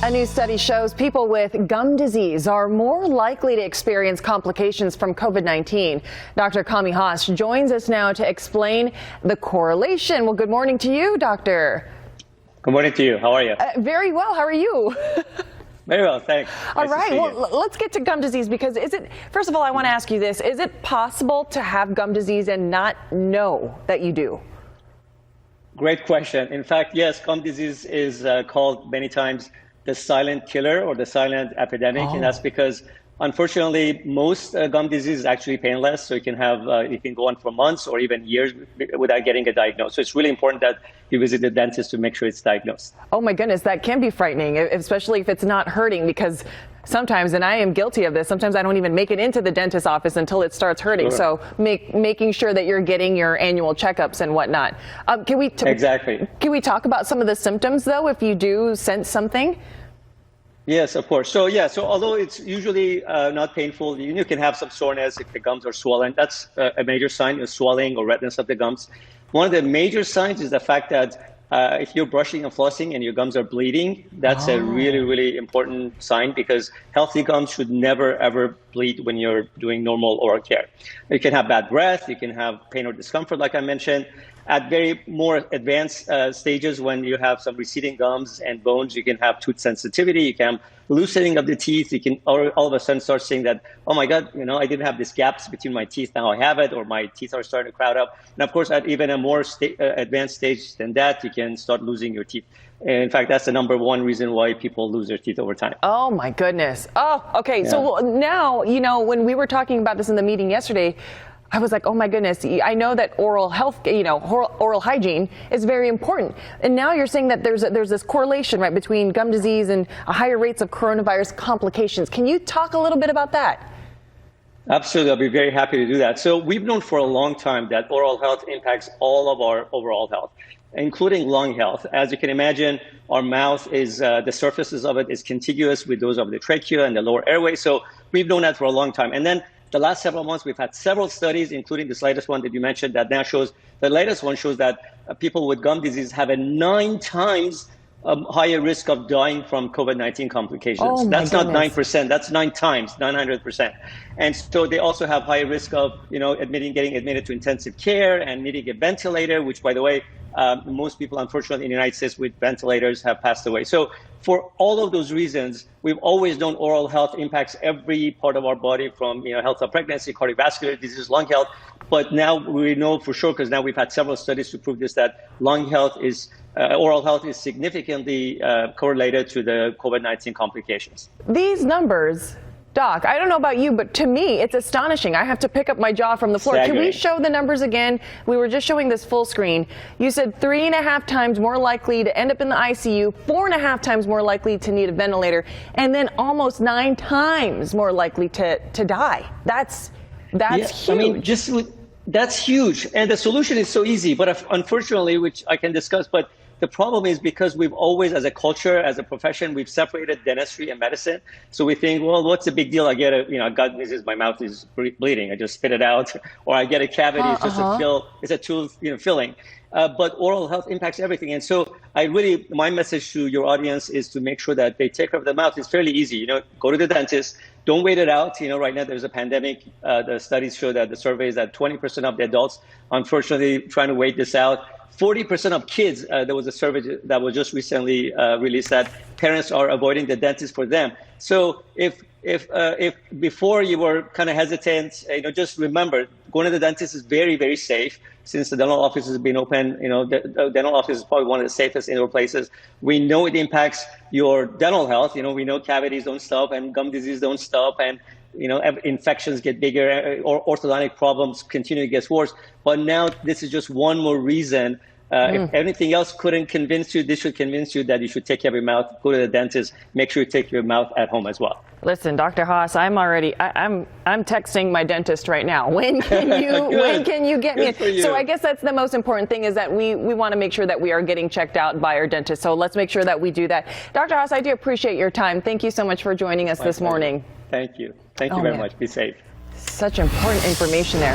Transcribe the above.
A new study shows people with gum disease are more likely to experience complications from COVID-19. Dr. Kami Haas joins us now to explain the correlation. Well, good morning to you, doctor. Good morning to you. How are you? Very well. How are you? Very well, thanks. All right. Well, let's get to gum disease because first of all, I want to ask you this. Is it possible to have gum disease and not know that you do? Great question. In fact, yes, gum disease is called many times the silent killer or the silent epidemic, and that's because, unfortunately, most gum disease is actually painless. So it can go on for months or even years without getting a diagnosis. So it's really important that you visit the dentist to make sure it's diagnosed. Oh my goodness, that can be frightening, especially if it's not hurting, because sometimes, and I am guilty of this, sometimes I don't even make it into the dentist's office until it starts hurting. Sure. So making sure that you're getting your annual checkups and whatnot. Exactly. Can we talk about some of the symptoms, though, if you do sense something? Yes, of course. So although it's usually not painful, you can have some soreness if the gums are swollen. That's a major sign of swelling or redness of the gums. One of the major signs is the fact that if you're brushing and flossing and your gums are bleeding, that's a really, really important sign, because healthy gums should never, ever bleed when you're doing normal oral care. You can have bad breath, you can have pain or discomfort, like I mentioned. At very more advanced stages, when you have some receding gums and bones, you can have tooth sensitivity, you can have loosening of the teeth, you can all of a sudden start saying that, oh my God, I didn't have these gaps between my teeth, now I have it, or my teeth are starting to crowd up. And of course, at even a more advanced stage than that, you can start losing your teeth. In fact, that's the number one reason why people lose their teeth over time. Oh my goodness. Oh, okay. Yeah. So now, when we were talking about this in the meeting yesterday, I was like, oh my goodness, I know that oral health, oral hygiene is very important. And now you're saying that there's this correlation, right, between gum disease and higher rates of coronavirus complications. Can you talk a little bit about that? Absolutely. I'll be very happy to do that. So we've known for a long time that oral health impacts all of our overall health, including lung health. As you can imagine, our mouth is, the surfaces of it is contiguous with those of the trachea and the lower airway. So we've known that for a long time. And then the last several months, we've had several studies, including this latest one that you mentioned, that now shows, the latest one shows that people with gum disease have a 9 times higher risk of dying from COVID-19 complications. Oh, that's not goodness. 9%, that's 9 times, 900%. And so they also have higher risk of, getting admitted to intensive care and needing a ventilator, which, by the way, most people, unfortunately, in the United States with ventilators have passed away. So for all of those reasons, we've always known oral health impacts every part of our body, from health of pregnancy, cardiovascular disease, lung health. But now we know for sure, because now we've had several studies to prove this, that lung health is, oral health is significantly correlated to the COVID-19 complications. These numbers, Doc, I don't know about you, but to me, it's astonishing. I have to pick up my jaw from the floor. Staggering. Can we show the numbers again? We were just showing this full screen. You said 3.5 times more likely to end up in the ICU, 4.5 times more likely to need a ventilator, and then almost 9 times more likely to die. That's huge. I mean, that's huge. And the solution is so easy, but unfortunately, which I can discuss, but the problem is because we've always, as a culture, as a profession, we've separated dentistry and medicine. So we think, well, what's the big deal? I get gut disease, my mouth is bleeding, I just spit it out, or I get a cavity, it's just a tooth filling. But oral health impacts everything. And so my message to your audience is to make sure that they take care of the mouth. It's fairly easy. Go to the dentist. Don't wait it out. Right now there's a pandemic. The studies show that the surveys that 20% of the adults, unfortunately, trying to wait this out. 40% of kids, there was a survey that was just recently released, that parents are avoiding the dentist for them. So if before you were kind of hesitant, just remember, going to the dentist is very, very safe. Since the dental office has been open, the dental office is probably one of the safest indoor places. We know it impacts your dental health. We know cavities don't stop and gum disease don't stop, and infections get bigger, or orthodontic problems continue to get worse. But now this is just one more reason. If anything else couldn't convince you, this should convince you that you should take care of your mouth, go to the dentist, make sure you take your mouth at home as well. Listen, Dr. Haas, I'm texting my dentist right now. When can you get me in? So I guess that's the most important thing, is that we want to make sure that we are getting checked out by our dentist. So let's make sure that we do that. Dr. Haas, I do appreciate your time. Thank you so much for joining us this morning. Thank you. Thank you very much. Be safe. Such important information there.